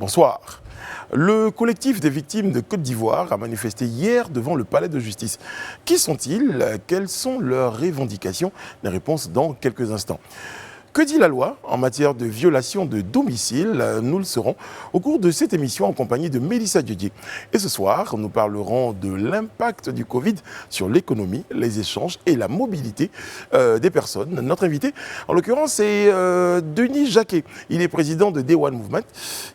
Bonsoir. Le collectif des victimes de Côte d'Ivoire a manifesté hier devant le palais de justice. Qui sont-ils? Quelles sont leurs revendications? Les réponses dans quelques instants. Que dit la loi en matière de violation de domicile? Nous le saurons au cours de cette émission en compagnie de Mélissa Diodier. Et ce soir, nous parlerons de l'impact du Covid sur l'économie, les échanges et la mobilité des personnes. Notre invité, en l'occurrence, c'est Denis Jacquet. Il est président de Day One Movement.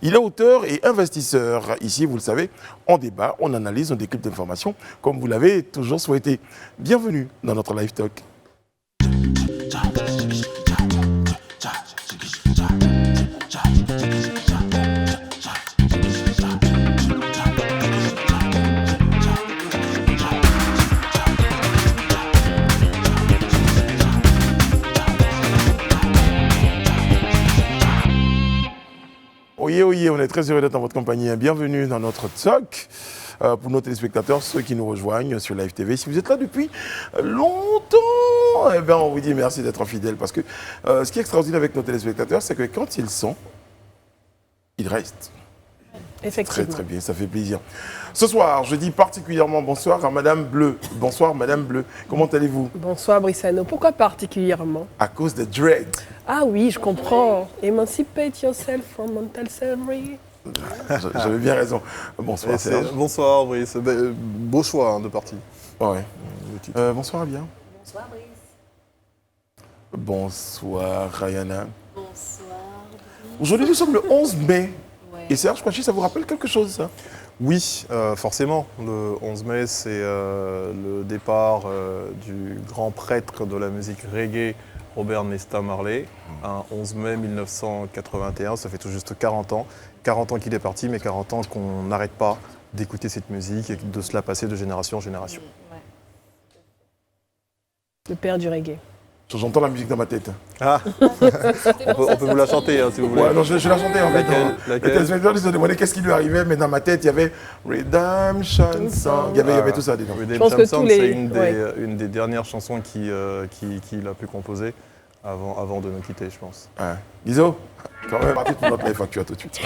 Il est auteur et investisseur. Ici, vous le savez, on débat, on analyse, on décrypte d'informations, comme vous l'avez toujours souhaité. Bienvenue dans notre Live Talk. Oui, on est très heureux d'être en votre compagnie. Bienvenue dans notre talk. Pour nos téléspectateurs, ceux qui nous rejoignent sur Live TV. Si vous êtes là depuis longtemps, eh bien, on vous dit merci d'être fidèles. Parce que ce qui est extraordinaire avec nos téléspectateurs, c'est que quand ils sont, ils restent. Effectivement. Très, très bien, ça fait plaisir. Ce soir, je dis particulièrement bonsoir à Madame Bleu. Bonsoir, Madame Bleu. Comment allez-vous? Bonsoir, Brissano. Pourquoi particulièrement? À cause des dreads. Ah oui, je comprends. Emancipate yourself from mental slavery. J'avais bien raison. Bonsoir, Serge. Bonsoir, Brice. Beau choix de partie. Ouais. Bonsoir, Abia. Bonsoir, Brice. Bonsoir, Rayana. Bonsoir, Brice. Aujourd'hui, nous sommes le 11 mai. Ouais. Et Serge Kouachi, ça vous rappelle quelque chose, ça? Oui, forcément. Le 11 mai, c'est le départ du grand prêtre de la musique reggae, Robert Nesta Marley. Un 11 mai 1981, ça fait tout juste 40 ans. 40 ans qu'il est parti, mais 40 ans qu'on n'arrête pas d'écouter cette musique et de se la passer de génération en génération. Ouais. Le père du reggae. J'entends la musique dans ma tête. Ah, on peut vous la chanter si vous voulez. Ouais, non, je la chantais en fait. Laquelle Les téléspectateurs se demandaient qu'est-ce qui lui arrivait, mais dans ma tête, il y avait Redemption Song. Il y avait tout ça dedans. Redemption pense que Song, tous les- c'est une des dernières chansons qu'il a pu composer avant de nous quitter, je pense. Ouais. Iso, quand même, parti pour notre live facture tout de suite.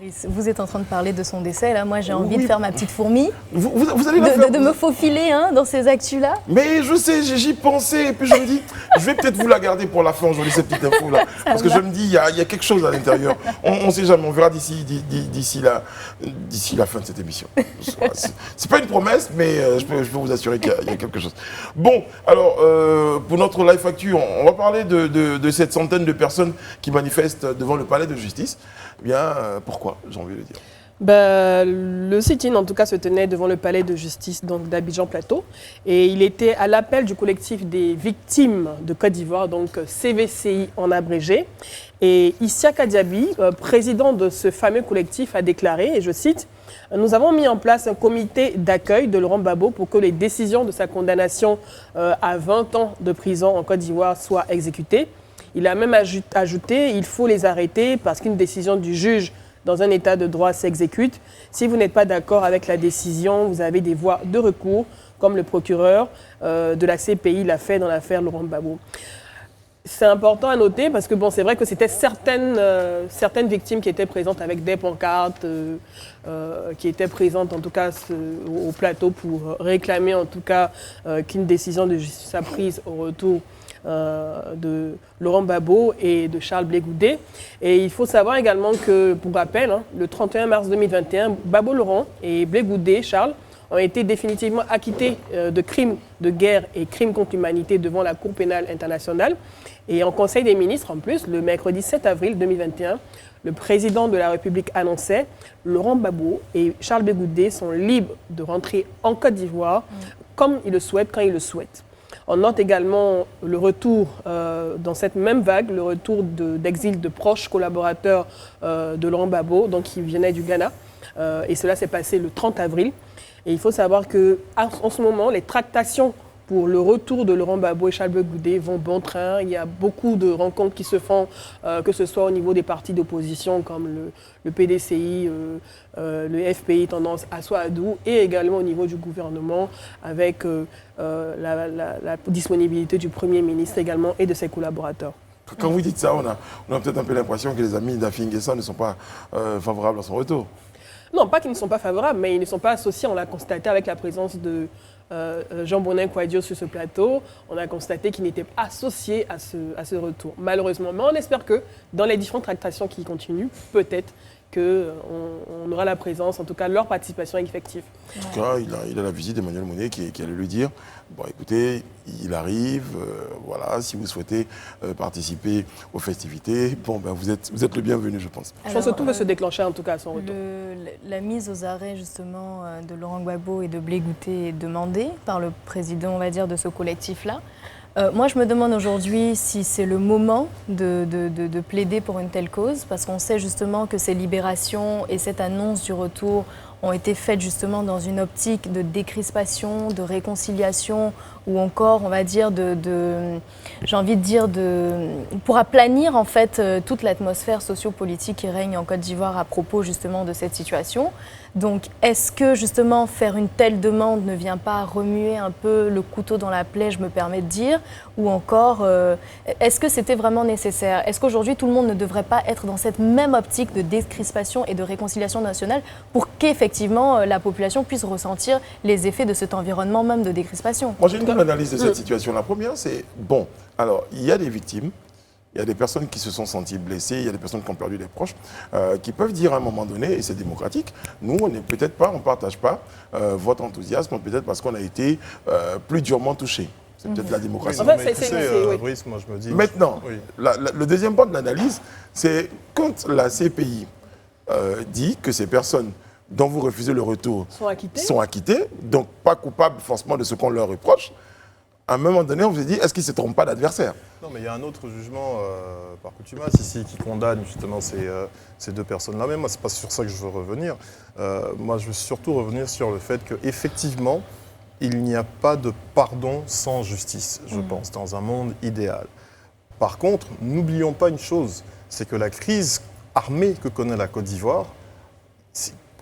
Brice, vous êtes en train de parler de son décès, là. Moi, j'ai envie de faire ma petite fourmi, Vous allez la faire. de me faufiler dans ces actus-là. Mais je sais, j'y pensais, et puis je me dis, je vais peut-être vous la garder pour la fin aujourd'hui, cette petite info-là. Parce que je me dis, il y a quelque chose à l'intérieur. On ne sait jamais, on verra d'ici la fin de cette émission. C'est pas une promesse, mais je peux vous assurer qu'il y a quelque chose. Bon, alors, pour notre live actu, on va parler de cette centaine de personnes qui manifestent devant le palais de justice. Eh bien, pourquoi, j'ai envie de dire? Le sit-in, en tout cas, se tenait devant le palais de justice d'Abidjan Plateau. Et il était à l'appel du collectif des victimes de Côte d'Ivoire, donc CVCI en abrégé. Et Isiaka Diaby, président de ce fameux collectif, a déclaré, et je cite, « Nous avons mis en place un comité d'accueil de Laurent Gbagbo pour que les décisions de sa condamnation à 20 ans de prison en Côte d'Ivoire soient exécutées. » Il a même ajouté, il faut les arrêter parce qu'une décision du juge dans un état de droit s'exécute. Si vous n'êtes pas d'accord avec la décision, vous avez des voies de recours, comme le procureur de la CPI l'a fait dans l'affaire Laurent Gbagbo. C'est important à noter parce que bon, c'est vrai que c'était certaines victimes qui étaient présentes avec des pancartes, qui étaient présentes en tout cas au plateau pour réclamer en tout cas qu'une décision de justice soit prise au retour de Laurent Gbagbo et de Charles Blé Goudé. Et il faut savoir également que, pour rappel, le 31 mars 2021, Gbagbo Laurent et Blé Goudé, Charles, ont été définitivement acquittés de crimes de guerre et crimes contre l'humanité devant la Cour pénale internationale. Et en Conseil des ministres, en plus, le mercredi 7 avril 2021, le président de la République annonçait Laurent Gbagbo et Charles Blé Goudé sont libres de rentrer en Côte d'Ivoire comme ils le souhaitent, quand ils le souhaitent. On note également le retour, dans cette même vague, le retour d'exil de proches collaborateurs de Laurent Gbagbo, donc qui venaient du Ghana. Et cela s'est passé le 30 avril. Et il faut savoir qu'en ce moment, les tractations pour le retour de Laurent Gbagbo et Charles Blé Goudé vont bon train. Il y a beaucoup de rencontres qui se font, que ce soit au niveau des partis d'opposition comme le PDCI, le FPI tendance à Souadou, et également au niveau du gouvernement avec la disponibilité du Premier ministre également et de ses collaborateurs. Quand vous dites ça, on a peut-être un peu l'impression que les amis d'Afi N'Guessan ne sont pas favorables à son retour. Non, pas qu'ils ne sont pas favorables, mais ils ne sont pas associés. On l'a constaté avec la présence de Jean Bonin Kouadio sur ce plateau. On a constaté qu'ils n'étaient pas associés à ce retour, malheureusement. Mais on espère que dans les différentes tractations qui continuent, peut-être qu'on aura la présence, en tout cas leur participation effective. En tout cas, il a la visite d'Emmanuel Mounier qui allait lui dire, bon écoutez, il arrive, voilà, si vous souhaitez participer aux festivités, bon ben vous êtes le bienvenu, je pense. Je pense que tout peut se déclencher en tout cas à son retour. La mise aux arrêts justement de Laurent Gbagbo et de Blé Gouté est demandée par le président, on va dire, de ce collectif-là. Moi, je me demande aujourd'hui si c'est le moment de plaider pour une telle cause, parce qu'on sait justement que ces libérations et cette annonce du retour ont été faites justement dans une optique de décrispation, de réconciliation, ou encore, on va dire, j'ai envie de dire, pour aplanir en fait toute l'atmosphère sociopolitique qui règne en Côte d'Ivoire à propos justement de cette situation. Donc, est-ce que justement faire une telle demande ne vient pas remuer un peu le couteau dans la plaie, je me permets de dire, ou encore, est-ce que c'était vraiment nécessaire? Est-ce qu'aujourd'hui tout le monde ne devrait pas être dans cette même optique de décrispation et de réconciliation nationale pour qu'effectivement la population puisse ressentir les effets de cet environnement même de décrispation? Moi, j'ai une analyse de cette situation. La première, c'est, bon, alors, il y a des victimes, il y a des personnes qui se sont senties blessées, il y a des personnes qui ont perdu des proches, qui peuvent dire à un moment donné, et c'est démocratique, nous, on n'est peut-être pas, on ne partage pas votre enthousiasme, peut-être parce qu'on a été plus durement touchés. C'est peut-être la démocratie. Oui, En fait, mais tu sais, Brice, moi je me dis... Maintenant, Oui. le deuxième point de l'analyse, c'est quand la CPI dit que ces personnes dont vous refusez le retour Sont acquittés. donc pas coupables forcément de ce qu'on leur reproche, à un moment donné, on vous dit, est-ce qu'ils ne se trompent pas d'adversaire? Non, mais il y a un autre jugement par contumace ici qui condamne justement ces deux personnes-là. Mais moi, ce n'est pas sur ça que je veux revenir. Moi, je veux surtout revenir sur le fait qu'effectivement, il n'y a pas de pardon sans justice, je pense, dans un monde idéal. Par contre, n'oublions pas une chose, c'est que la crise armée que connaît la Côte d'Ivoire,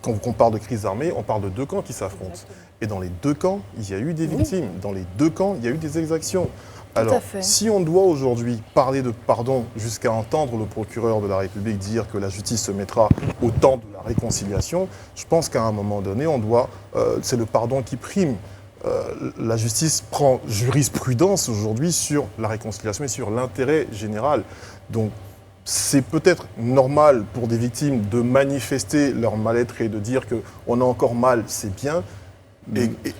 quand on parle de crise armée, on parle de deux camps qui s'affrontent. Et dans les deux camps, il y a eu des victimes. Dans les deux camps, il y a eu des exactions. Alors, si on doit aujourd'hui parler de pardon jusqu'à entendre le procureur de la République dire que la justice se mettra au temps de la réconciliation, je pense qu'à un moment donné, c'est le pardon qui prime. La justice prend jurisprudence aujourd'hui sur la réconciliation et sur l'intérêt général. Donc, c'est peut-être normal pour des victimes de manifester leur mal-être et de dire qu'on a encore mal, c'est bien.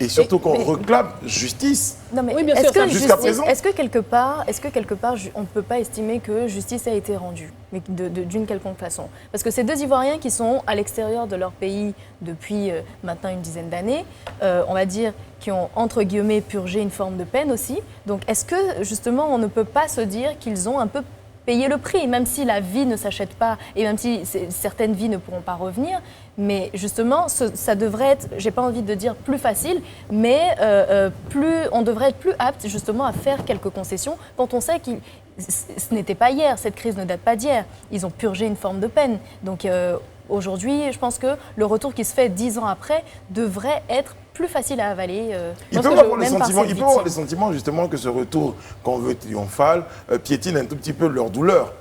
Et surtout qu'on réclame justice. Non, mais oui, bien sûr, jusqu'à présent. Est-ce que quelque part, on ne peut pas estimer que justice a été rendue, mais d'une quelconque façon? Parce que ces deux Ivoiriens qui sont à l'extérieur de leur pays depuis maintenant une dizaine d'années, on va dire, qui ont entre guillemets purgé une forme de peine aussi. Donc, est-ce que justement, on ne peut pas se dire qu'ils ont un peu payer le prix, même si la vie ne s'achète pas et même si certaines vies ne pourront pas revenir. Mais justement, ça devrait être, j'ai pas envie de dire plus facile, mais on devrait être plus apte justement à faire quelques concessions quand on sait que ce n'était pas hier, cette crise ne date pas d'hier. Ils ont purgé une forme de peine. Donc aujourd'hui, je pense que le retour qui se fait 10 ans après devrait être plus facile à avaler. Il peut avoir le sentiment justement que ce retour qu'on veut triomphal piétine un tout petit peu leur douleur.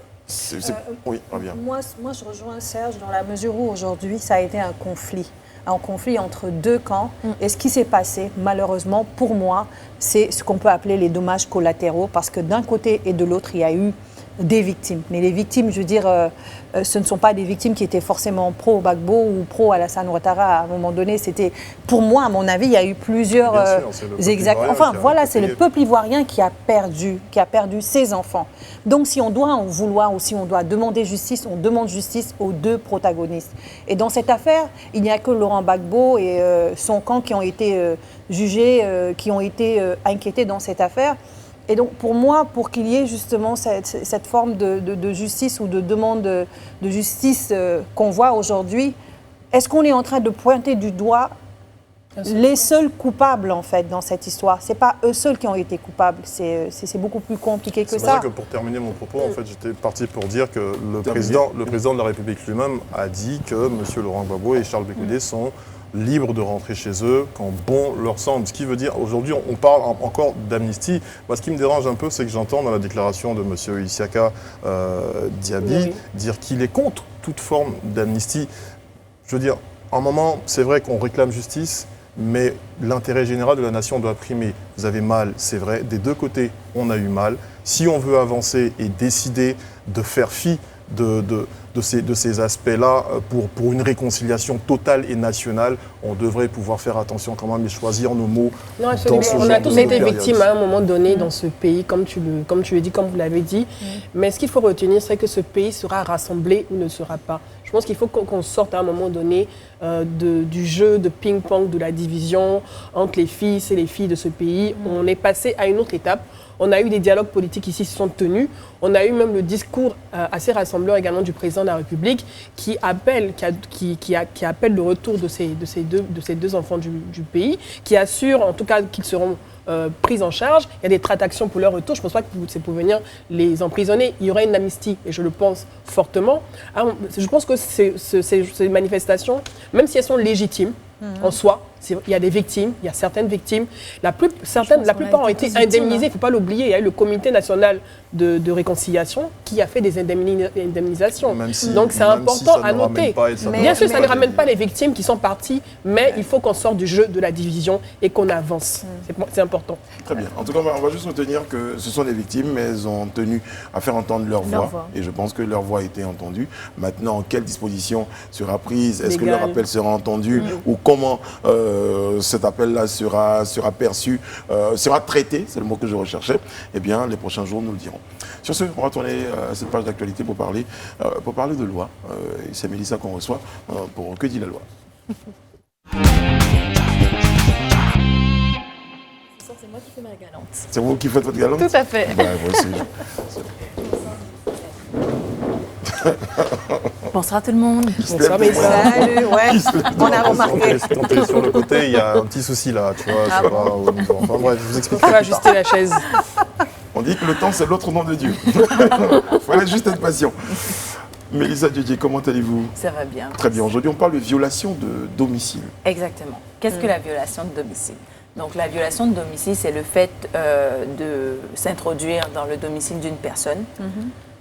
Oui, bien. Moi, je rejoins Serge dans la mesure où aujourd'hui, ça a été un conflit entre deux camps. Et ce qui s'est passé, malheureusement, pour moi, c'est ce qu'on peut appeler les dommages collatéraux, parce que d'un côté et de l'autre, il y a eu des victimes. Mais les victimes, je veux dire, ce ne sont pas des victimes qui étaient forcément pro-Gbagbo ou pro-Alassane Ouattara. À un moment donné, c'était, pour moi, à mon avis, il y a eu plusieurs exacts. Enfin, voilà, c'est le peuple ivoirien qui a perdu ses enfants. Donc, si on doit en vouloir ou si on doit demander justice, on demande justice aux deux protagonistes. Et dans cette affaire, il n'y a que Laurent Gbagbo et son camp qui ont été jugés, qui ont été inquiétés dans cette affaire. Et donc, pour moi, pour qu'il y ait justement cette forme de justice ou de demande de justice qu'on voit aujourd'hui, est-ce qu'on est en train de pointer du doigt les seuls coupables, en fait, dans cette histoire? Ce n'est pas eux seuls qui ont été coupables. C'est beaucoup plus compliqué que ça. C'est vrai que pour terminer mon propos, en fait, j'étais parti pour dire que le président de la République lui-même a dit que M. Laurent Gbagbo et Charles Blé Gouté sont libres de rentrer chez eux quand bon leur semble. Ce qui veut dire, aujourd'hui, on parle encore d'amnistie. Moi, ce qui me dérange un peu, c'est que j'entends dans la déclaration de M. Isiaka Diaby dire qu'il est contre toute forme d'amnistie. Je veux dire, à un moment, c'est vrai qu'on réclame justice, mais l'intérêt général de la nation doit primer. Vous avez mal, c'est vrai. Des deux côtés, on a eu mal. Si on veut avancer et décider de faire fi de ces aspects-là pour une réconciliation totale et nationale, on devrait pouvoir faire attention quand même et choisir nos mots. Non, absolument. On a tous été victimes à un moment donné dans ce pays, comme tu le dis, comme vous l'avez dit. Mais ce qu'il faut retenir, c'est que ce pays sera rassemblé ou ne sera pas. Je pense qu'il faut qu'on sorte à un moment donné du jeu de ping-pong, de la division entre les fils et les filles de ce pays. On est passé à une autre étape. On a eu des dialogues politiques ici qui se sont tenus. On a eu même le discours assez rassembleur également du président de la République qui appelle le retour de ces deux enfants du pays, qui assure en tout cas qu'ils seront pris en charge. Il y a des tractations pour leur retour. Je ne pense pas que c'est pour venir les emprisonner. Il y aura une amnistie et je le pense fortement. Alors, je pense que ces manifestations, même si elles sont légitimes en soi, il y a des victimes, il y a certaines victimes. La plupart ont été indemnisées. Il ne faut pas l'oublier. Il y a eu le Comité national de réconciliation qui a fait des indemnisations. Donc c'est important à noter. Bien sûr, ça ne ramène pas les victimes qui sont parties, mais il faut qu'on sorte du jeu de la division et qu'on avance. C'est important. Très bien. En tout cas, on va juste retenir que ce sont des victimes, mais elles ont tenu à faire entendre leur voix. Et je pense que leur voix a été entendue. Maintenant, quelle disposition sera prise? Est-ce que leur appel sera entendu? Ou comment cet appel-là sera perçu, sera traité, c'est le mot que je recherchais? Eh bien, les prochains jours nous le diront. Sur ce, on va tourner à cette page d'actualité pour parler de loi. C'est Mélissa qu'on reçoit pour Que dit la loi? C'est moi qui fais ma galante. C'est vous qui faites votre galante? Tout à fait. Bah, voici. Bonsoir tout le monde. Bonsoir Mélissa. Salut, ouais, on a remarqué. Quand tu es sur le côté, il y a un petit souci là, tu vois, c'est pas au niveau. Enfin bref, je vous explique. Il faut ajuster la chaise. On dit que le temps, c'est l'autre nom de Dieu. Il fallait juste être patient. Mélissa Didier, comment allez-vous? Ça va bien. Très bien. Aujourd'hui, on parle de violation de domicile. Exactement. Qu'est-ce que la violation de domicile? Donc, la violation de domicile, c'est le fait de s'introduire dans le domicile d'une personne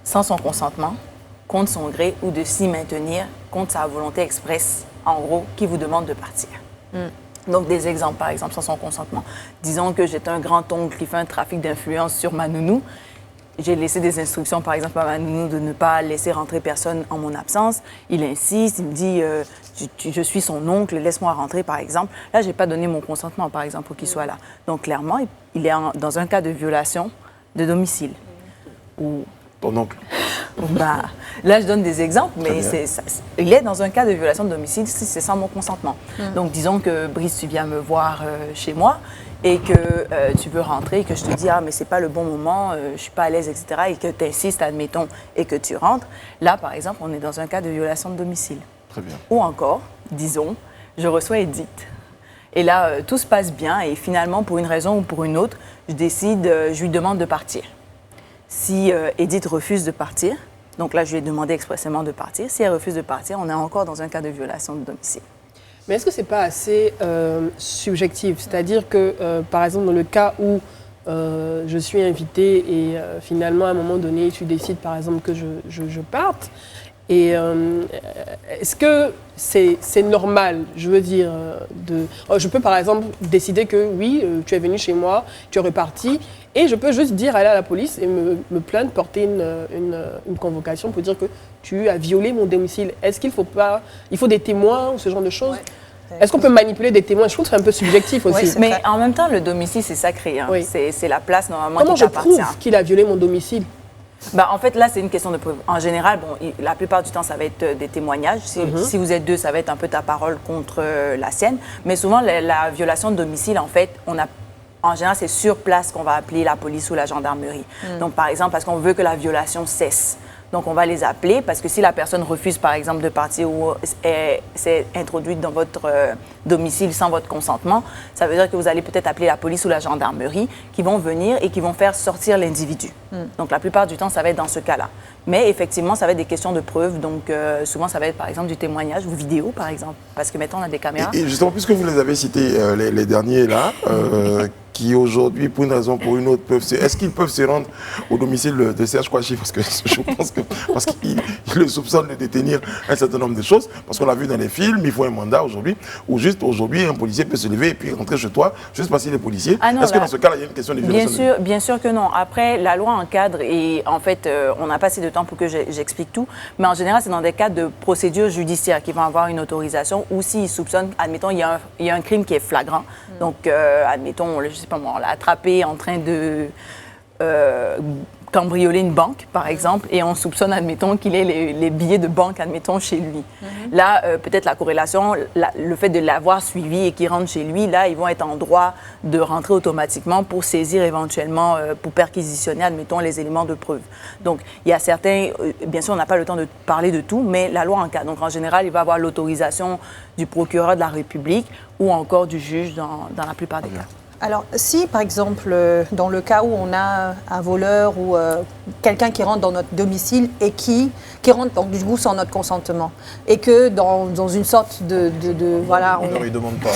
sans son consentement, contre son gré, ou de s'y maintenir contre sa volonté expresse, en gros, qui vous demande de partir. Donc, des exemples, par exemple, sans son consentement. Disons que j'étais un grand-oncle qui fait un trafic d'influence sur ma nounou. J'ai laissé des instructions, par exemple, à ma nounou de ne pas laisser rentrer personne en mon absence. Il insiste, il me dit je suis son oncle, laisse-moi rentrer, par exemple. Là, je n'ai pas donné mon consentement, par exemple, pour qu'il soit là. Donc, clairement, il est dans un cas de violation de domicile. Ton oncle? Bah, là, je donne des exemples, mais il est dans un cas de violation de domicile si c'est sans mon consentement. Donc, disons que Brice, tu viens me voir chez moi et que tu veux rentrer et que je te dis « Ah, mais c'est pas le bon moment, je suis pas à l'aise, etc. » et que tu insistes, admettons, et que tu rentres. Là, par exemple, on est dans un cas de violation de domicile. Très bien. Ou encore, disons, je reçois Edith. Et là, tout se passe bien et finalement, pour une raison ou pour une autre, je lui demande de partir. Si Edith refuse de partir, donc là, je lui ai demandé expressément de partir. Si elle refuse de partir, on est encore dans un cas de violation de domicile. Mais est-ce que ce n'est pas assez subjectif? C'est-à-dire que, par exemple, dans le cas où je suis invitée et finalement, à un moment donné, tu décides, par exemple, que je parte, et est-ce que c'est normal, je veux dire, je peux, par exemple, décider que, oui, tu es venu chez moi, tu es reparti, et je peux juste aller à la police et me plaindre, porter une convocation pour dire que tu as violé mon domicile. Est-ce qu'il faut des témoins ou ce genre de choses? Est-ce qu'on peut manipuler des témoins? Je trouve que c'est un peu subjectif aussi. Mais en même temps, le domicile, c'est sacré. Hein. Oui. C'est la place normalement Comment qui t'appartient. Comment je prouve qu'il a violé mon domicile? En fait, là, c'est une question de preuve. En général, la plupart du temps, ça va être des témoignages. Si vous êtes deux, ça va être un peu ta parole contre la sienne. Mais souvent, la violation de domicile, en fait, en général, c'est sur place qu'on va appeler la police ou la gendarmerie. Donc, par exemple, parce qu'on veut que la violation cesse. Donc, on va les appeler parce que si la personne refuse, par exemple, de partir ou s'est introduite dans votre domicile sans votre consentement, ça veut dire que vous allez peut-être appeler la police ou la gendarmerie qui vont venir et qui vont faire sortir l'individu. Donc, la plupart du temps, ça va être dans ce cas-là. Mais effectivement, ça va être des questions de preuve. Donc, souvent, ça va être, par exemple, du témoignage ou vidéo, par exemple. Parce que maintenant, on a des caméras. Et justement, puisque vous les avez cités, les derniers là, qui aujourd'hui, pour une raison ou pour une autre, est-ce qu'ils peuvent se rendre au domicile de Serge Kouachi? Parce que je pense que parce qu'il le soupçonne de détenir un certain nombre de choses. Parce qu'on l'a vu dans les films, il faut un mandat aujourd'hui, ou juste aujourd'hui, un policier peut se lever et puis rentrer chez toi, juste parce qu'il est policier. Est-ce que dans ce cas-là, il y a une question de violation? Bien sûr que non. Après, la loi encadre et en fait, on n'a pas assez de temps pour que j'explique tout. Mais en général, c'est dans des cas de procédure judiciaire qu'ils vont avoir une autorisation ou s'ils soupçonnent, admettons, il y a un crime qui est flagrant. Donc, admettons, je sais pas moi, on l'a attrapé en train de cambrioler une banque, par exemple, et on soupçonne, admettons, qu'il ait les billets de banque, admettons, chez lui. Là, peut-être la corrélation, le fait de l'avoir suivi et qu'il rentre chez lui, là, ils vont être en droit de rentrer automatiquement pour saisir éventuellement, pour perquisitionner, admettons, les éléments de preuve. Donc, il y a certains, bien sûr, on n'a pas le temps de parler de tout, mais la loi encadre. Donc, en général, il va avoir l'autorisation du procureur de la République ou encore du juge dans la plupart des cas. Alors, si, par exemple, dans le cas où on a un voleur ou quelqu'un qui rentre dans notre domicile et qui rentre donc, du coup sans notre consentement, et que dans une sorte de voilà... Non, il ne demande pas.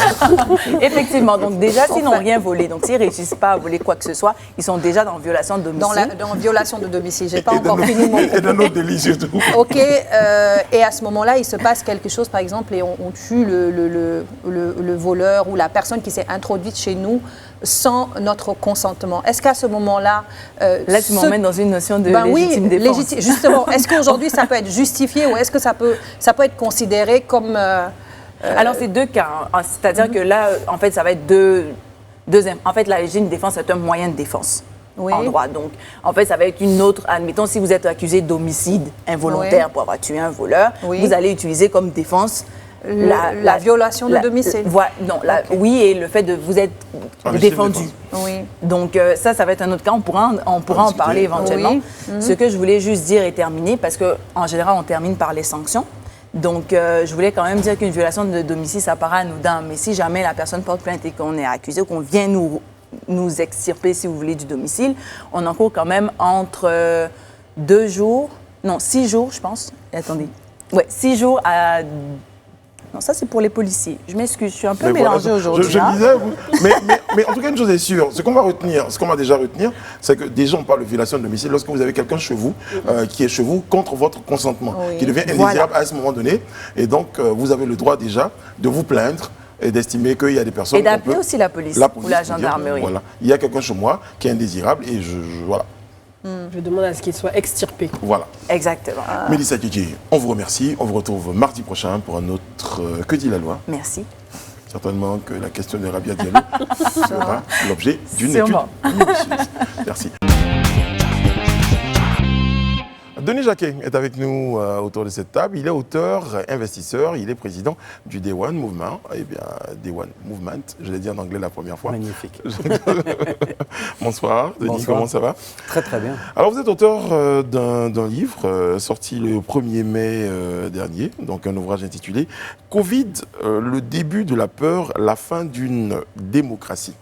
Effectivement, donc déjà, s'ils n'ont rien volé, donc s'ils ne réussissent pas à voler quoi que ce soit, ils sont déjà dans violation de domicile. Dans violation de domicile, je n'ai pas encore fini mon propos. Et d'un autre délit surtout. Ok, et à ce moment-là, il se passe quelque chose, par exemple, et on tue le voleur ou la personne qui s'est introduite chez nous sans notre consentement. Est-ce qu'à ce moment-là... Là, tu m'emmènes dans une notion de légitime défense. Justement, est-ce qu'aujourd'hui, ça peut être justifié ou est-ce que ça peut être considéré comme... Alors, c'est deux cas. Hein. C'est-à-dire que là, en fait, ça va être en fait, la légitime défense, c'est un moyen de défense. Oui. En droit. Donc, en fait, ça va être une autre... Admettons, si vous êtes accusé d'homicide involontaire pour avoir tué un voleur, vous allez utiliser comme défense... La violation de domicile. Oui, et le fait de vous être défendu. Oui. Donc ça va être un autre cas. On pourra en parler éventuellement. Oui. Ce que je voulais juste dire et terminer, parce qu'en général, on termine par les sanctions. Donc, je voulais quand même dire qu'une violation de domicile, ça paraît anodin. Mais si jamais la personne porte plainte et qu'on est accusé ou qu'on vient nous extirper, si vous voulez, du domicile, on encourt quand même entre 6 jours, je pense. Attendez. Ouais, 6 jours à... Non, ça, c'est pour les policiers. Je m'excuse, je suis un peu mélangée aujourd'hui. Je disais, mais en tout cas, une chose est sûre, ce qu'on va déjà retenir, c'est que déjà, on parle de violation de domicile lorsque vous avez quelqu'un chez vous, qui est chez vous contre votre consentement, qui devient indésirable à ce moment donné. Et donc, vous avez le droit déjà de vous plaindre et d'estimer qu'il y a des personnes... Et d'appeler aussi la police ou la gendarmerie. Voilà, il y a quelqu'un chez moi qui est indésirable et voilà. Je demande à ce qu'il soit extirpé. Voilà. Exactement. Mélissa Kiki, on vous remercie. On vous retrouve mardi prochain pour un autre Que dit la loi? Merci. Certainement que la question de Rabia Diallo sera l'objet d'une étude minutieuse. Merci. Denis Jacquet est avec nous autour de cette table. Il est auteur, investisseur, il est président du Day One Movement. Eh bien, Day One Movement, je l'ai dit en anglais la première fois. Magnifique. Bonsoir, Denis, Bonsoir. comment ça va? Très très bien. Alors, vous êtes auteur d'un livre sorti le 1er mai dernier, donc un ouvrage intitulé « Covid, le début de la peur, la fin d'une démocratie ».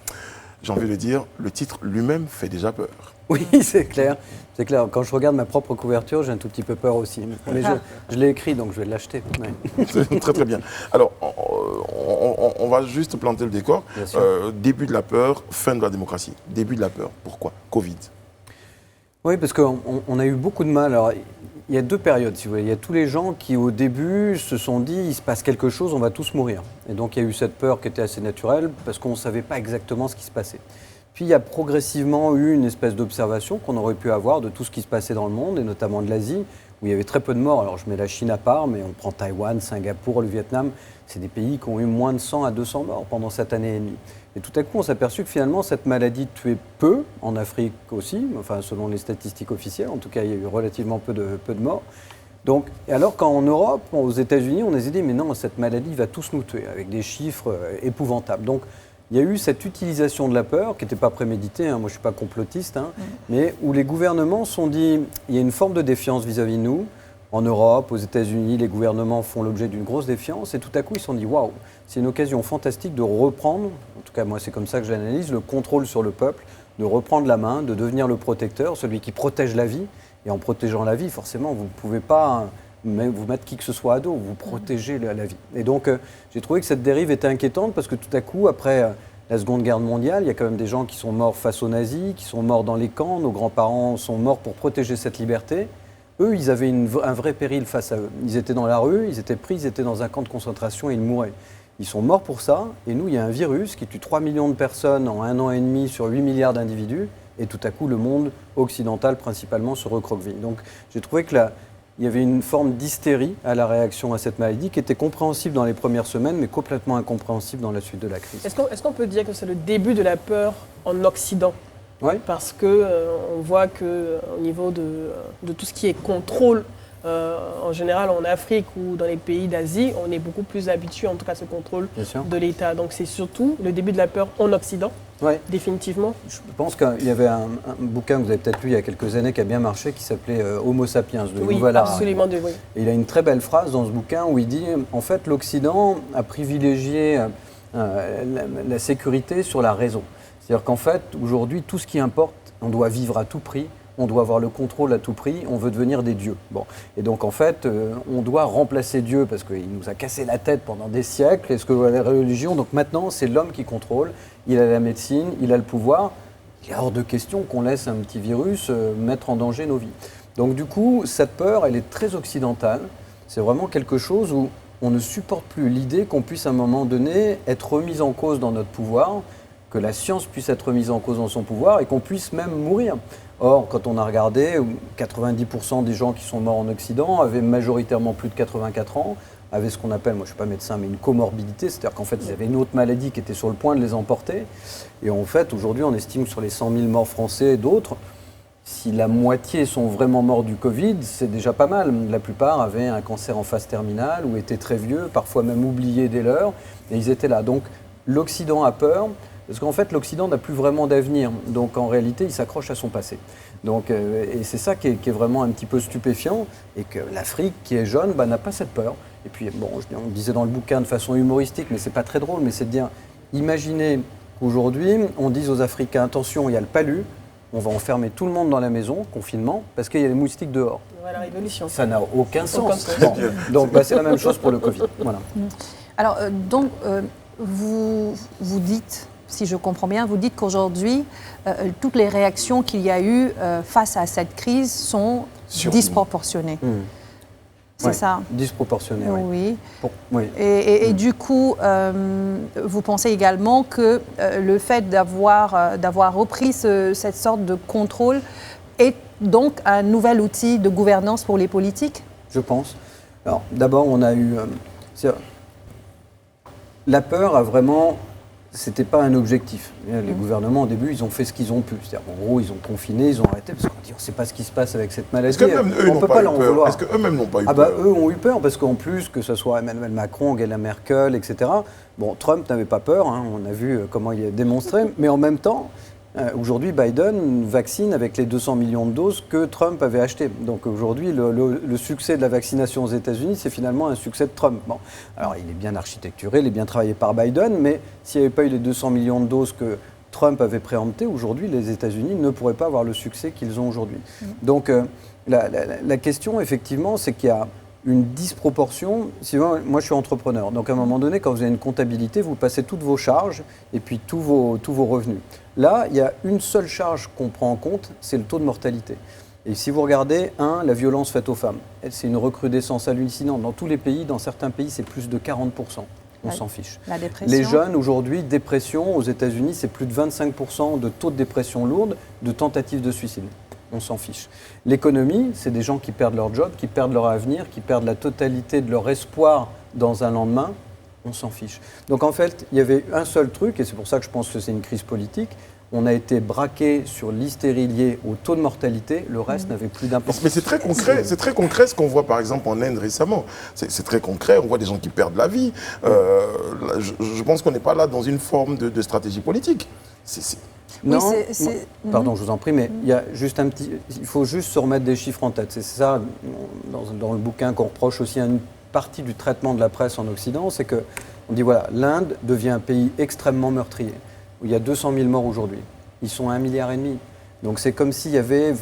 J'ai envie de dire, le titre lui-même fait déjà peur. Oui, c'est clair. C'est clair. Quand je regarde ma propre couverture, j'ai un tout petit peu peur aussi. Mais je l'ai écrit, donc je vais l'acheter. Ouais. Très très bien. Alors, on va juste planter le décor. Début de la peur, fin de la démocratie. Début de la peur. Pourquoi? Covid. Oui, parce qu'on a eu beaucoup de mal. Alors, il y a deux périodes, si vous voulez. Il y a tous les gens qui, au début, se sont dit il se passe quelque chose, on va tous mourir. Et donc, il y a eu cette peur qui était assez naturelle parce qu'on ne savait pas exactement ce qui se passait. Puis, il y a progressivement eu une espèce d'observation qu'on aurait pu avoir de tout ce qui se passait dans le monde, et notamment de l'Asie, où il y avait très peu de morts. Alors, je mets la Chine à part, mais on prend Taïwan, Singapour, le Vietnam. C'est des pays qui ont eu moins de 100 à 200 morts pendant cette année et demie. Et tout à coup, on s'est aperçu que finalement, cette maladie tuait peu, en Afrique aussi, enfin, selon les statistiques officielles. En tout cas, il y a eu relativement peu de morts. Donc, alors qu'en Europe, aux États-Unis, on a dit, mais non, cette maladie va tous nous tuer, avec des chiffres épouvantables. Donc, il y a eu cette utilisation de la peur, qui n'était pas préméditée, moi je ne suis pas complotiste, mais où les gouvernements se sont dit, il y a une forme de défiance vis-à-vis de nous. En Europe, aux États-Unis, les gouvernements font l'objet d'une grosse défiance, et tout à coup ils se sont dit, waouh, c'est une occasion fantastique de reprendre, en tout cas moi c'est comme ça que j'analyse, le contrôle sur le peuple, de reprendre la main, de devenir le protecteur, celui qui protège la vie. Et en protégeant la vie, forcément, vous ne pouvez pas vous mettre qui que ce soit à dos, vous protégez la vie. Et donc, j'ai trouvé que cette dérive était inquiétante parce que tout à coup, après la Seconde Guerre mondiale, il y a quand même des gens qui sont morts face aux nazis, qui sont morts dans les camps, nos grands-parents sont morts pour protéger cette liberté. Eux, ils avaient un vrai péril face à eux. Ils étaient dans la rue, ils étaient pris, ils étaient dans un camp de concentration et ils mouraient. Ils sont morts pour ça, et nous, il y a un virus qui tue 3 millions de personnes en 1 an et demi sur 8 milliards d'individus, et tout à coup, le monde occidental, principalement, se recroqueville. Donc, j'ai trouvé que il y avait une forme d'hystérie à la réaction à cette maladie qui était compréhensible dans les premières semaines, mais complètement incompréhensible dans la suite de la crise. Est-ce qu'on peut dire que c'est le début de la peur en Occident ? Oui. Parce qu'on voit qu'au niveau de tout ce qui est contrôle, en général en Afrique ou dans les pays d'Asie, on est beaucoup plus habitué en tout cas à ce contrôle de l'État. Donc c'est surtout le début de la peur en Occident, définitivement. Je pense qu'il y avait un bouquin que vous avez peut-être lu il y a quelques années qui a bien marché, qui s'appelait Homo sapiens de Yuval Harari. Absolument. Oui. Et il a une très belle phrase dans ce bouquin où il dit en fait l'Occident a privilégié la sécurité sur la raison. C'est-à-dire qu'en fait aujourd'hui tout ce qui importe, on doit vivre à tout prix. On doit avoir le contrôle à tout prix, on veut devenir des dieux. Bon. Et donc en fait, on doit remplacer Dieu parce qu'il nous a cassé la tête pendant des siècles. Est-ce que la religion, donc maintenant c'est l'homme qui contrôle, il a la médecine, il a le pouvoir. Il est hors de question qu'on laisse un petit virus mettre en danger nos vies. Donc du coup, cette peur, elle est très occidentale. C'est vraiment quelque chose où on ne supporte plus l'idée qu'on puisse à un moment donné être remis en cause dans notre pouvoir, que la science puisse être remise en cause dans son pouvoir et qu'on puisse même mourir. Or, quand on a regardé, 90% des gens qui sont morts en Occident avaient majoritairement plus de 84 ans, avaient ce qu'on appelle, moi je ne suis pas médecin, mais une comorbidité, c'est-à-dire qu'en fait ils avaient une autre maladie qui était sur le point de les emporter. Et en fait, aujourd'hui, on estime que sur les 100 000 morts français et d'autres, si la moitié sont vraiment morts du Covid, c'est déjà pas mal. La plupart avaient un cancer en phase terminale ou étaient très vieux, parfois même oubliés dès l'heure, et ils étaient là. Donc l'Occident a peur. Parce qu'en fait, l'Occident n'a plus vraiment d'avenir. Donc, en réalité, il s'accroche à son passé. Donc, et c'est ça qui est vraiment un petit peu stupéfiant. Et que l'Afrique, qui est jeune, n'a pas cette peur. Et puis, bon, on disait dans le bouquin de façon humoristique, mais c'est pas très drôle, mais c'est de dire, imaginez qu'aujourd'hui, on dise aux Africains, attention, il y a le palu, on va enfermer tout le monde dans la maison, confinement, parce qu'il y a les moustiques dehors. Voilà, la révolution. Ça n'a aucun sens. Bon, donc, c'est la même chose pour le Covid. Voilà. Alors, vous dites... Si je comprends bien, vous dites qu'aujourd'hui, toutes les réactions qu'il y a eu face à cette crise sont disproportionnées. C'est ça ? Disproportionnées, oui. Oui. Et du coup, vous pensez également que le fait d'avoir repris cette sorte de contrôle est donc un nouvel outil de gouvernance pour les politiques ? Je pense. Alors, d'abord, on a eu... la peur a vraiment... C'était pas un objectif. Les gouvernements, au début, ils ont fait ce qu'ils ont pu. C'est-à-dire, en gros, ils ont confiné, ils ont arrêté, parce qu'on dit, on ne sait pas ce qui se passe avec cette maladie. Est-ce qu'eux-mêmes on peut pas leur en vouloir. Est-ce qu'eux-mêmes n'ont pas eu peur ? Eux ont eu peur, parce qu'en plus, que ce soit Emmanuel Macron, Angela Merkel, etc., bon, Trump n'avait pas peur, on a vu comment il a démontré, mais en même temps, aujourd'hui, Biden vaccine avec les 200 millions de doses que Trump avait achetées. Donc aujourd'hui, le succès de la vaccination aux États-Unis, c'est finalement un succès de Trump. Bon, alors il est bien architecturé, il est bien travaillé par Biden, mais s'il n'y avait pas eu les 200 millions de doses que Trump avait préemptées, aujourd'hui, les États-Unis ne pourraient pas avoir le succès qu'ils ont aujourd'hui. Donc la question, effectivement, c'est qu'il y a une disproportion. Moi, je suis entrepreneur. Donc, à un moment donné, quand vous avez une comptabilité, vous passez toutes vos charges et puis tous vos revenus. Là, il y a une seule charge qu'on prend en compte, c'est le taux de mortalité. Et si vous regardez, la violence faite aux femmes, c'est une recrudescence hallucinante. Dans tous les pays, dans certains pays, c'est plus de 40%. On s'en fiche. La dépression. Les jeunes, aujourd'hui, dépression, aux États-Unis, c'est plus de 25% de taux de dépression lourde, de tentatives de suicide. On s'en fiche. L'économie, c'est des gens qui perdent leur job, qui perdent leur avenir, qui perdent la totalité de leur espoir dans un lendemain. On s'en fiche. Donc en fait, il y avait un seul truc, et c'est pour ça que je pense que c'est une crise politique. On a été braqué sur l'hystérie liée au taux de mortalité, le reste n'avait plus d'importance. Mais c'est très concret ce qu'on voit par exemple en Inde récemment. C'est très concret, on voit des gens qui perdent la vie. Je pense qu'on n'est pas là dans une forme de stratégie politique. Non, pardon, je vous en prie, mais il y a juste il faut juste se remettre des chiffres en tête. C'est ça, dans le bouquin, qu'on reproche aussi à une partie du traitement de la presse en Occident, c'est que on dit voilà, l'Inde devient un pays extrêmement meurtrier, où il y a 200 000 morts aujourd'hui. Ils sont à 1,5 milliard. Donc c'est comme s'il y avait,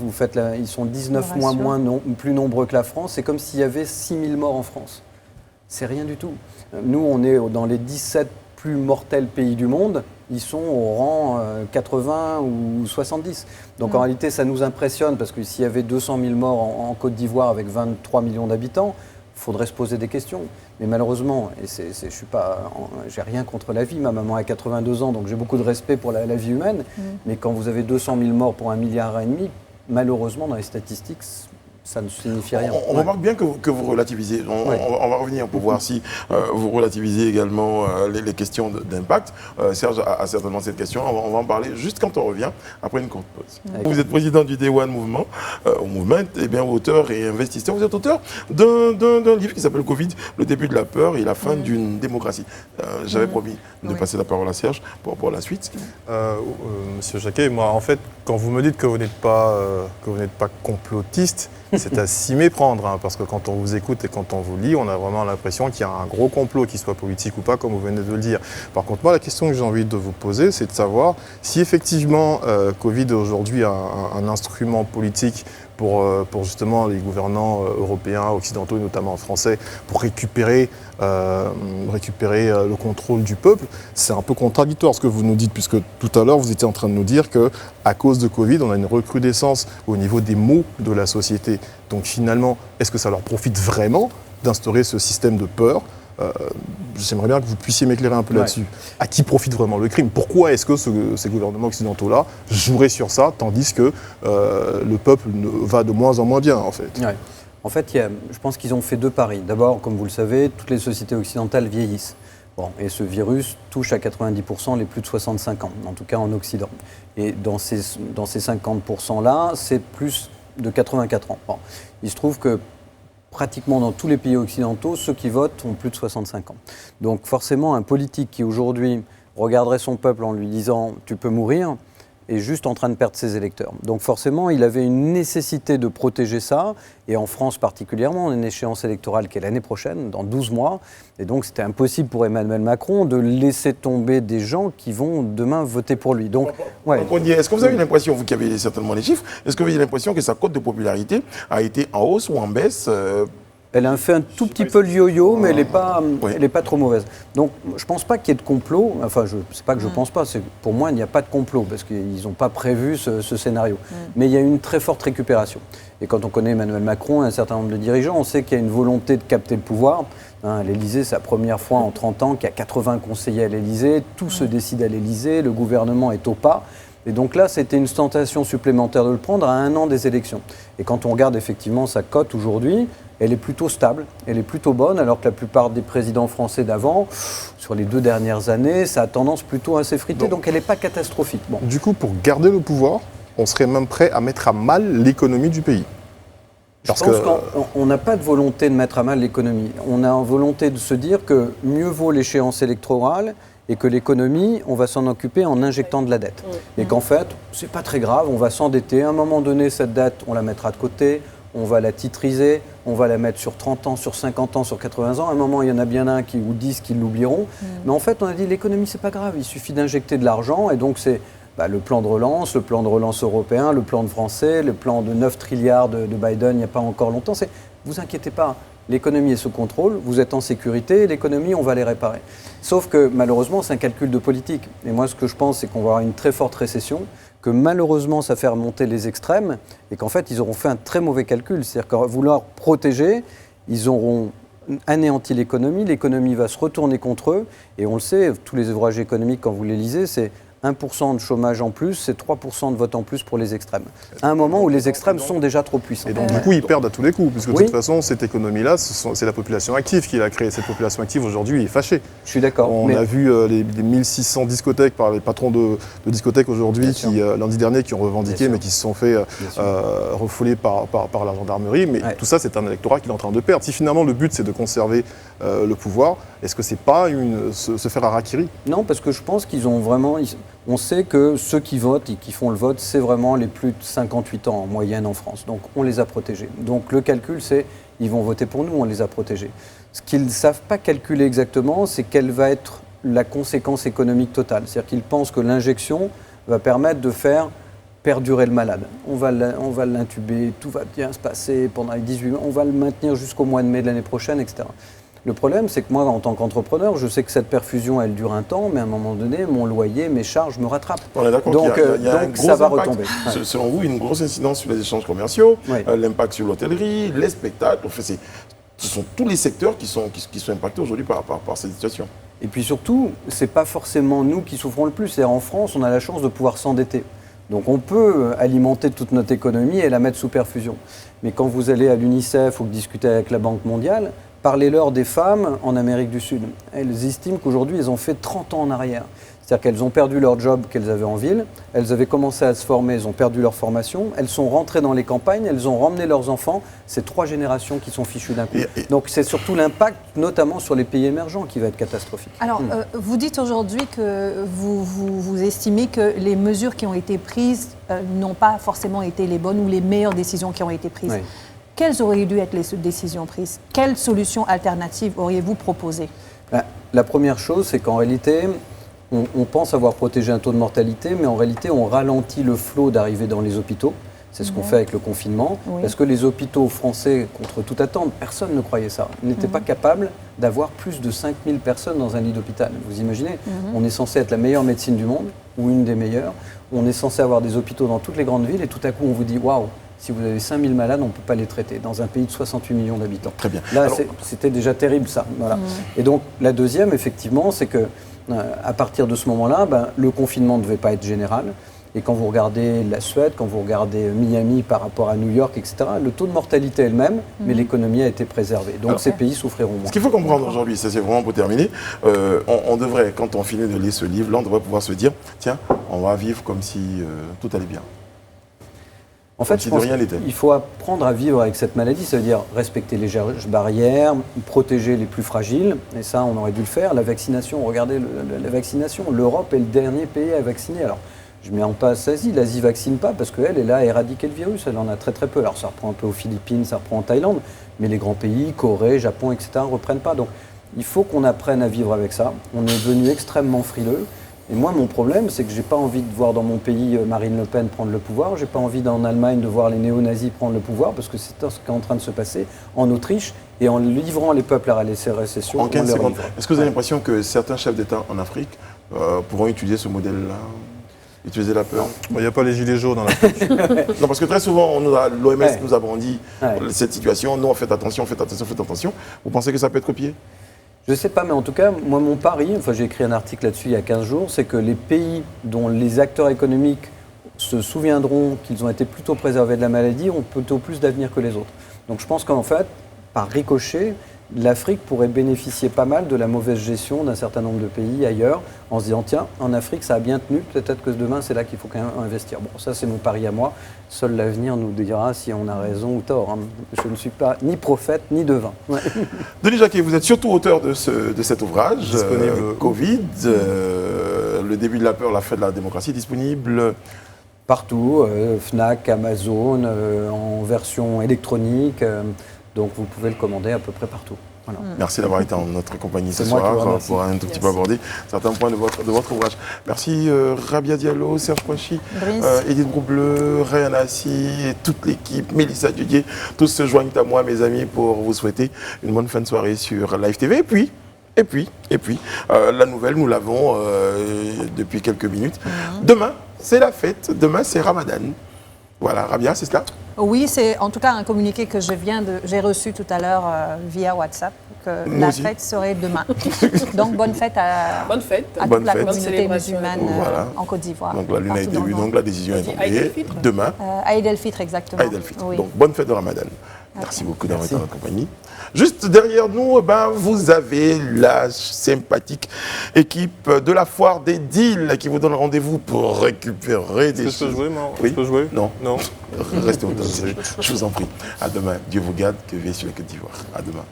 ils sont 19 fois plus nombreux que la France, c'est comme s'il y avait 6 000 morts en France. C'est rien du tout. Nous, on est dans les 17 plus mortels pays du monde, ils sont au rang 80 ou 70. Donc en réalité, ça nous impressionne parce que s'il y avait 200 000 morts en Côte d'Ivoire avec 23 millions d'habitants, il faudrait se poser des questions. Mais malheureusement, et j'ai rien contre la vie, ma maman a 82 ans, donc j'ai beaucoup de respect pour la vie humaine, mais quand vous avez 200 000 morts pour 1,5 milliard, malheureusement, dans les statistiques, ça ne signifie rien. On remarque bien que vous relativisez. On va revenir pour voir si vous relativisez également les questions d'impact. Serge a certainement cette question. On va en parler juste quand on revient, après une courte pause. Vous êtes président du Day One Movement, et bien auteur et investisseur. Vous êtes auteur d'un livre qui s'appelle Covid, le début de la peur et la fin d'une démocratie. J'avais promis de passer la parole à Serge pour la suite. Monsieur Jacquet, moi, en fait, quand vous me dites que vous n'êtes pas complotiste, c'est à s'y méprendre, hein, parce que quand on vous écoute et quand on vous lit, on a vraiment l'impression qu'il y a un gros complot, qu'il soit politique ou pas, comme vous venez de le dire. Par contre, moi, la question que j'ai envie de vous poser, c'est de savoir si effectivement Covid est aujourd'hui un instrument politique pour justement les gouvernants européens, occidentaux et notamment français, pour récupérer le contrôle du peuple. C'est un peu contradictoire ce que vous nous dites, puisque tout à l'heure vous étiez en train de nous dire qu'à cause de Covid, on a une recrudescence au niveau des maux de la société. Donc finalement, est-ce que ça leur profite vraiment d'instaurer ce système de peur ? J'aimerais bien que vous puissiez m'éclairer un peu là-dessus. À qui profite vraiment le crime ? Pourquoi est-ce que ces gouvernements occidentaux-là joueraient sur ça, tandis que le peuple va de moins en moins bien, en fait ? En fait, je pense qu'ils ont fait deux paris. D'abord, comme vous le savez, toutes les sociétés occidentales vieillissent. Et ce virus touche à 90% les plus de 65 ans, en tout cas en Occident. Et dans ces 50%-là, c'est plus de 84 ans. Il se trouve que pratiquement dans tous les pays occidentaux, ceux qui votent ont plus de 65 ans. Donc forcément, un politique qui aujourd'hui regarderait son peuple en lui disant « tu peux mourir », est juste en train de perdre ses électeurs. Donc forcément, il avait une nécessité de protéger ça, et en France particulièrement, on a une échéance électorale qui est l'année prochaine, dans 12 mois, et donc c'était impossible pour Emmanuel Macron de laisser tomber des gens qui vont demain voter pour lui. Donc, est-ce que vous avez l'impression, vous qui avez certainement les chiffres, est-ce que vous avez l'impression que sa cote de popularité a été en hausse ou en baisse Elle a fait un tout petit peu le yo-yo, mais elle n'est pas trop mauvaise. Donc, je ne pense pas qu'il y ait de complot. Enfin, c'est pas que je ne pense pas. Pour moi, il n'y a pas de complot, parce qu'ils n'ont pas prévu ce scénario. Mais il y a une très forte récupération. Et quand on connaît Emmanuel Macron et un certain nombre de dirigeants, on sait qu'il y a une volonté de capter le pouvoir. À l'Élysée, c'est la première fois en 30 ans qu'il y a 80 conseillers à l'Élysée. Tout se décide à l'Élysée. Le gouvernement est au pas. Et donc là, c'était une tentation supplémentaire de le prendre à 1 an des élections. Et quand on regarde effectivement sa cote aujourd'hui, elle est plutôt stable, elle est plutôt bonne, alors que la plupart des présidents français d'avant, sur les 2 dernières années, ça a tendance plutôt à s'effriter, donc elle n'est pas catastrophique. Du coup, pour garder le pouvoir, on serait même prêt à mettre à mal l'économie du pays. Je pense qu'on n'a pas de volonté de mettre à mal l'économie. On a une volonté de se dire que mieux vaut l'échéance électorale et que l'économie, on va s'en occuper en injectant de la dette. Et qu'en fait, c'est pas très grave, on va s'endetter. À un moment donné, cette dette, on la mettra de côté, on va la titriser, on va la mettre sur 30 ans, sur 50 ans, sur 80 ans. À un moment, il y en a bien un ou 10 qui l'oublieront. Mais en fait, on a dit l'économie, c'est pas grave, il suffit d'injecter de l'argent. Et donc, c'est le plan de relance européen, le plan de français, le plan de 9 trilliards de Biden il n'y a pas encore longtemps. Vous inquiétez pas, l'économie est sous contrôle, vous êtes en sécurité, l'économie, on va les réparer. Sauf que malheureusement, c'est un calcul de politique. Et moi, ce que je pense, c'est qu'on va avoir une très forte récession, que malheureusement, ça fait remonter les extrêmes, et qu'en fait, ils auront fait un très mauvais calcul. C'est-à-dire qu'à vouloir protéger, ils auront anéanti l'économie va se retourner contre eux, et on le sait, tous les ouvrages économiques, quand vous les lisez, c'est 1% de chômage en plus, c'est 3% de vote en plus pour les extrêmes. À un moment où les extrêmes sont déjà trop puissants. Et donc, du coup, ils perdent à tous les coups, puisque de Oui. toute façon, cette économie-là, c'est la population active qui l'a créée. Cette population active, aujourd'hui, est fâchée. Je suis d'accord. On mais- a vu les 1600 discothèques par les patrons de discothèques aujourd'hui, Bien sûr. qui, lundi dernier, qui ont revendiqué, Bien sûr. mais qui se sont fait sûr. refouler par la gendarmerie. Mais Ouais. tout ça, c'est un électorat qu'il est en train de perdre. Si finalement, le but, c'est de conserver le pouvoir, est-ce que c'est pas se faire harakiri? Non, parce que je pense qu'ils ont vraiment... On sait que ceux qui votent et qui font le vote, c'est vraiment les plus de 58 ans en moyenne en France. Donc on les a protégés. Donc le calcul, c'est ils vont voter pour nous, on les a protégés. Ce qu'ils ne savent pas calculer exactement, c'est quelle va être la conséquence économique totale. C'est-à-dire qu'ils pensent que l'injection va permettre de faire perdurer le malade. On va l'intuber, tout va bien se passer pendant les 18 mois, on va le maintenir jusqu'au mois de mai de l'année prochaine, etc. Le problème, c'est que moi, en tant qu'entrepreneur, je sais que cette perfusion, elle dure un temps, mais à un moment donné, mon loyer, mes charges me rattrapent. On est d'accord Donc, qu'il y a un donc gros ça va impact. retomber. Ouais. Selon vous, une grosse incidence sur les échanges commerciaux, Oui. l'impact sur l'hôtellerie, les spectacles. Enfin, ce sont tous les secteurs qui sont impactés aujourd'hui par cette situation. Et puis surtout, c'est pas forcément nous qui souffrons le plus. C'est en France, on a la chance de pouvoir s'endetter. Donc on peut alimenter toute notre économie et la mettre sous perfusion. Mais quand vous allez à l'UNICEF ou que discutez avec la Banque mondiale, parlez-leur des femmes en Amérique du Sud. Elles estiment qu'aujourd'hui, elles ont fait 30 ans en arrière. C'est-à-dire qu'elles ont perdu leur job qu'elles avaient en ville, elles avaient commencé à se former, elles ont perdu leur formation, elles sont rentrées dans les campagnes, elles ont ramené leurs enfants. C'est 3 générations qui sont fichues d'un coup. Donc c'est surtout l'impact, notamment sur les pays émergents, qui va être catastrophique. Alors, vous dites aujourd'hui que vous estimez que les mesures qui ont été prises n'ont pas forcément été les bonnes ou les meilleures décisions qui ont été prises. Oui. Quelles auraient dû être les décisions prises? Quelles solutions alternatives auriez-vous proposées? La première chose, c'est qu'en réalité, on pense avoir protégé un taux de mortalité, mais en réalité, on ralentit le flot d'arrivée dans les hôpitaux. C'est ce qu'on fait avec le confinement. Oui. Parce que les hôpitaux français, contre toute attente, personne ne croyait ça, n'étaient pas capables d'avoir plus de 5000 personnes dans un lit d'hôpital. Vous imaginez? On est censé être la meilleure médecine du monde, ou une des meilleures. On est censé avoir des hôpitaux dans toutes les grandes villes, et tout à coup, on vous dit « Waouh, si vous avez 5000 malades, on ne peut pas les traiter dans un pays de 68 millions d'habitants. » Très bien. Là, Alors- c'était déjà terrible, ça. Voilà. Et donc, la deuxième, effectivement, c'est que à partir de ce moment-là, le confinement ne devait pas être général. Et quand vous regardez la Suède, quand vous regardez Miami par rapport à New York, etc., le taux de mortalité est le même, mais l'économie a été préservée. Donc ces pays souffriront moins. Ce qu'il faut comprendre aujourd'hui, ça c'est vraiment pour terminer, on devrait, quand on finit de lire ce livre-là, on devrait pouvoir se dire, tiens, on va vivre comme si tout allait bien. En fait, si je de pense rien n'était. qu'il faut apprendre à vivre avec cette maladie, ça veut dire respecter les barrières, protéger les plus fragiles, et ça, on aurait dû le faire. La vaccination, regardez la vaccination, l'Europe est le dernier pays à vacciner. Alors, je ne mets en passe l'Asie, l'Asie ne vaccine pas parce qu'elle est là à éradiquer le virus, elle en a très très peu. Alors ça reprend un peu aux Philippines, ça reprend en Thaïlande, mais les grands pays, Corée, Japon, etc., ne reprennent pas. Donc il faut qu'on apprenne à vivre avec ça. On est devenu extrêmement frileux. Et moi, mon problème, c'est que je n'ai pas envie de voir dans mon pays Marine Le Pen prendre le pouvoir. Je n'ai pas envie en Allemagne de voir les néo-nazis prendre le pouvoir, parce que c'est ce qui est en train de se passer en Autriche. Et en livrant les peuples à la récession, En 15 on leur secondes, livre. est-ce que vous avez l'impression que certains chefs d'État en Afrique pourront utiliser ce modèle-là, utiliser la peur? Il n'y a pas les gilets jaunes dans la Non, parce que très souvent, l'OMS Ouais. nous a brandi cette situation. Non, faites attention, faites attention, faites attention. Vous pensez que ça peut être copié? Je ne sais pas, mais en tout cas, moi, mon pari, j'ai écrit un article là-dessus il y a 15 jours, c'est que les pays dont les acteurs économiques se souviendront qu'ils ont été plutôt préservés de la maladie ont plutôt plus d'avenir que les autres. Donc je pense qu'en fait, par ricochet, l'Afrique pourrait bénéficier pas mal de la mauvaise gestion d'un certain nombre de pays ailleurs, en se disant, tiens, en Afrique, ça a bien tenu, peut-être que demain, c'est là qu'il faut quand même investir. Bon, ça, c'est mon pari à moi. Seul l'avenir nous dira si on a raison ou tort. Je ne suis pas ni prophète, ni devin. Ouais. Denis Jacquet, vous êtes surtout auteur de cet ouvrage, Disponible. Covid, le début de la peur, la fin de la démocratie, disponible. Partout, Fnac, Amazon, en version électronique. Donc vous pouvez le commander à peu près partout. Voilà. Merci d'avoir été en notre compagnie ce C'est moi qui vous soir remercie. pour un tout petit peu aborder certains points de votre ouvrage. Merci Rabia Diallo, Serge Kouachi, Brice. Edith Broubleu, Ryan Assi et toute l'équipe, Mélissa Dudier. Tous se joignent à moi, mes amis, pour vous souhaiter une bonne fin de soirée sur Live TV. Et puis, la nouvelle, nous l'avons depuis quelques minutes. Demain, c'est la fête. Demain, c'est Ramadan. Voilà, Rabia, c'est cela? Oui, c'est en tout cas un communiqué que j'ai reçu tout à l'heure via WhatsApp. que Moi la aussi. fête serait demain. Donc bonne fête à Bonne fête. toute Bonne la fête. communauté Célébration. musulmane Voilà. en Côte d'Ivoire. Donc la lune a partout été dans le vue, monde. donc la décision est Aïd tombée. el-Fitr. Demain, Aïd el-Fitr, exactement. Aïd el-Fitr. Oui. Donc bonne fête de Ramadan. Merci beaucoup d'avoir été en notre compagnie. Juste derrière nous, eh ben, vous avez la sympathique équipe de la foire des deals qui vous donne rendez-vous pour récupérer des Est-ce que je peux jouer, moi Oui. Je peux jouer Non. Non. Restez au top. Je vous en prie. À demain. Dieu vous garde. Que veille sur la Côte d'Ivoire. À demain.